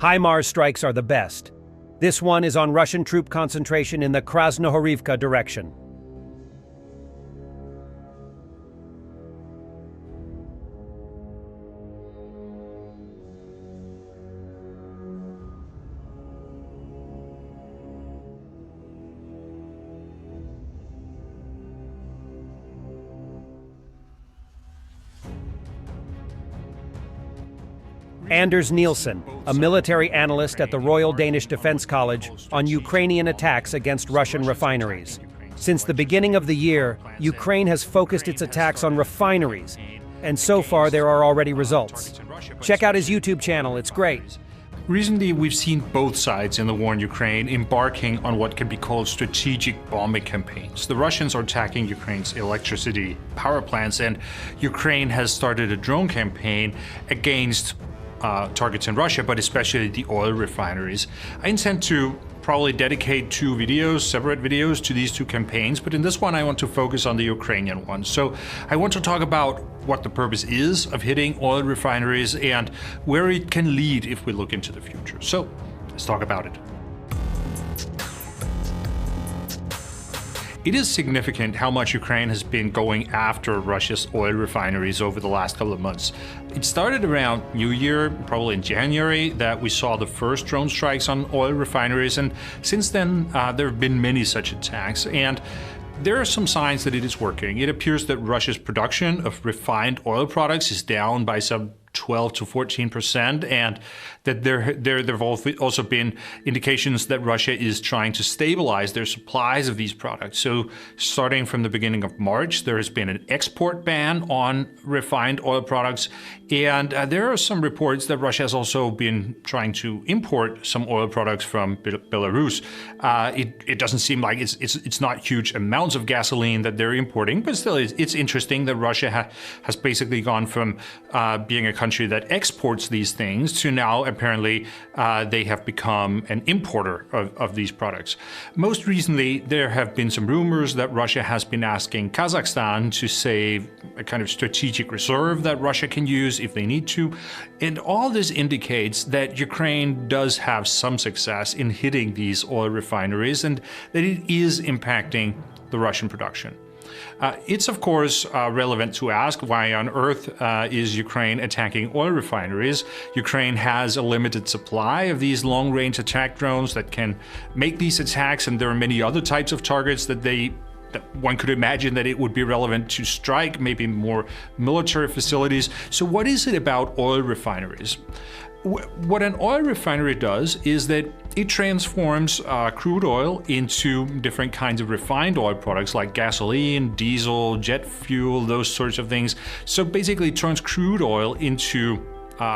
Himars strikes are the best. This one is on Russian troop concentration in the Krasnohorivka direction. Anders Nielsen, a military analyst at the Royal Danish Defense College, on Ukrainian attacks against Russian refineries. Since the beginning of the year, Ukraine has focused its attacks on refineries, and so far there are already results. Check out his YouTube channel, it's great. Recently, we've seen both sides in the war in Ukraine embarking on what can be called strategic bombing campaigns. The Russians are attacking Ukraine's electricity power plants, and Ukraine has started a drone campaign against targets in Russia, but especially the oil refineries. I intend to probably dedicate two videos, separate videos, to these two campaigns, but in this one I want to focus on the Ukrainian one. So I want to talk about what the purpose is of hitting oil refineries and where it can lead if we look into the future. So let's talk about it. It is significant how much Ukraine has been going after Russia's oil refineries over the last couple of months. It started around New Year, probably in January, that we saw the first drone strikes on oil refineries, and since then there have been many such attacks, and there are some signs that it is working. It appears that Russia's production of refined oil products is down by some 12 to 14%, and that there have also been indications that Russia is trying to stabilize their supplies of these products. So starting from the beginning of March, there has been an export ban on refined oil products, and there are some reports that Russia has also been trying to import some oil products from Belarus. It doesn't seem like it's not huge amounts of gasoline that they're importing, but still it's interesting that Russia has basically gone from being a country that exports these things to now apparently they have become an importer of these products. Most recently, there have been some rumors that Russia has been asking Kazakhstan to save a kind of strategic reserve that Russia can use if they need to. And all this indicates that Ukraine does have some success in hitting these oil refineries and that it is impacting the Russian production. It's of course relevant to ask why on earth is Ukraine attacking oil refineries. Ukraine has a limited supply of these long-range attack drones that can make these attacks, and there are many other types of targets that one could imagine that it would be relevant to strike, maybe more military facilities. So what is it about oil refineries? What an oil refinery does is that it transforms crude oil into different kinds of refined oil products like gasoline, diesel, jet fuel, those sorts of things. So basically it turns crude oil into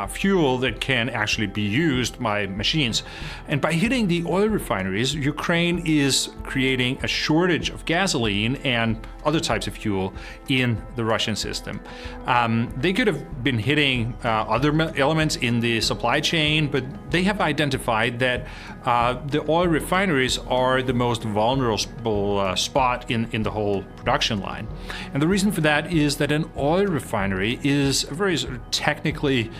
fuel that can actually be used by machines. And by hitting the oil refineries, Ukraine is creating a shortage of gasoline and other types of fuel in the Russian system. They could have been hitting other elements in the supply chain, but they have identified that the oil refineries are the most vulnerable spot in the whole production line. And the reason for that is that an oil refinery is a very sort of technically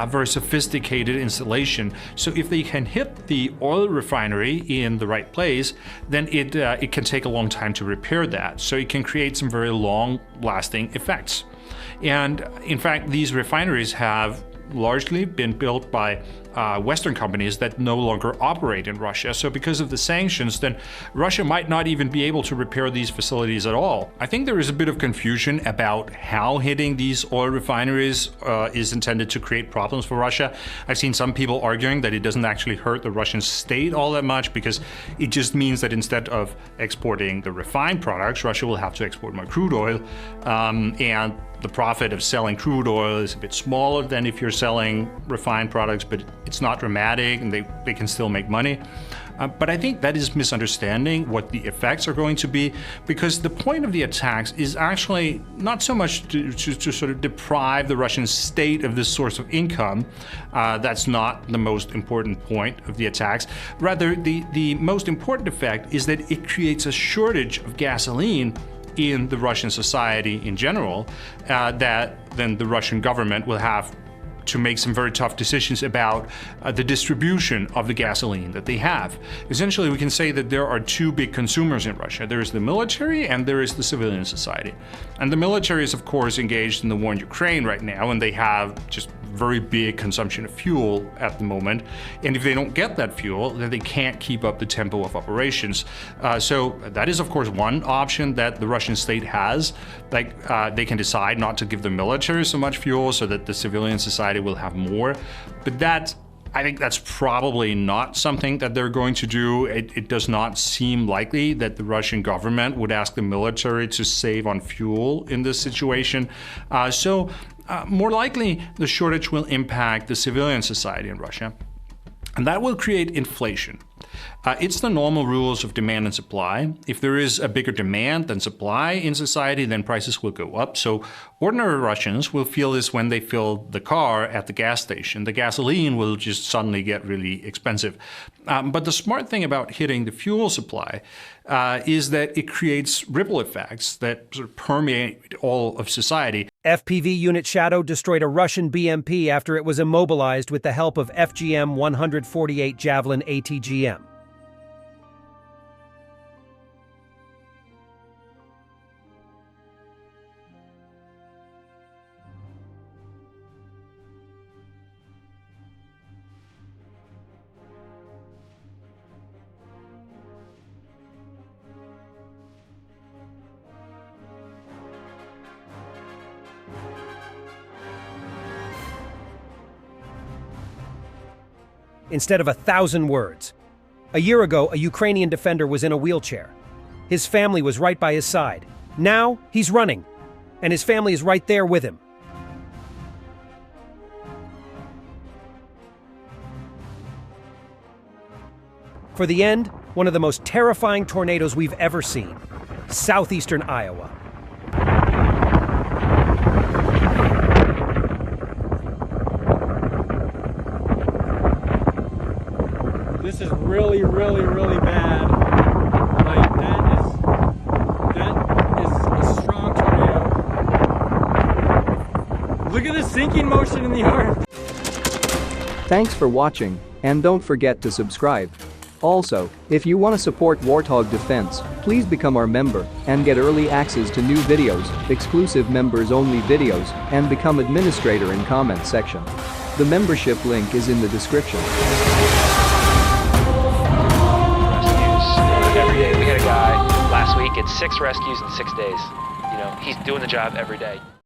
very sophisticated installation. So if they can hit the oil refinery in the right place, then it can take a long time to repair that. So it can create some very long-lasting effects. And in fact, these refineries have largely been built by Western companies that no longer operate in Russia. So because of the sanctions, then Russia might not even be able to repair these facilities at all. I think there is a bit of confusion about how hitting these oil refineries is intended to create problems for Russia. I've seen some people arguing that it doesn't actually hurt the Russian state all that much because it just means that instead of exporting the refined products, Russia will have to export more crude oil, and the profit of selling crude oil is a bit smaller than if you're selling refined products, but it's not dramatic and they can still make money. But I think that is misunderstanding what the effects are going to be, because the point of the attacks is actually not so much to sort of deprive the Russian state of this source of income. That's not the most important point of the attacks. Rather, the most important effect is that it creates a shortage of gasoline in the Russian society in general, that then the Russian government will have to make some very tough decisions about the distribution of the gasoline that they have. Essentially, we can say that there are two big consumers in Russia. There is the military and there is the civilian society. And the military is, of course, engaged in the war in Ukraine right now, and they have just very big consumption of fuel at the moment. And if they don't get that fuel, then they can't keep up the tempo of operations. So that is, of course, one option that the Russian state has. Like, they can decide not to give the military so much fuel so that the civilian society will have more. But I think that's probably not something that they're going to do. It does not seem likely that the Russian government would ask the military to save on fuel in this situation. More likely, the shortage will impact the civilian society in Russia, and that will create inflation. It's the normal rules of demand and supply. If there is a bigger demand than supply in society, then prices will go up. So ordinary Russians will feel this when they fill the car at the gas station. The gasoline will just suddenly get really expensive. But the smart thing about hitting the fuel supply is that it creates ripple effects that sort of permeate all of society. FPV Unit Shadow destroyed a Russian BMP after it was immobilized with the help of FGM-148 Javelin ATGM. Instead of 1,000 words. A year ago, a Ukrainian defender was in a wheelchair. His family was right by his side. Now, he's running, and his family is right there with him. For the end, one of the most terrifying tornadoes we've ever seen. Southeastern Iowa. This is really, really, really bad. Like, that is a strong tornado. Look at the sinking motion in the earth. Thanks for watching, and don't forget to subscribe. Also, if you want to support Warthog Defense, please become our member and get early access to new videos, exclusive members-only videos, and become administrator in comment section. The membership link is in the description. Every day. We had a guy last week, it's 6 rescues in 6 days. You know, he's doing the job every day.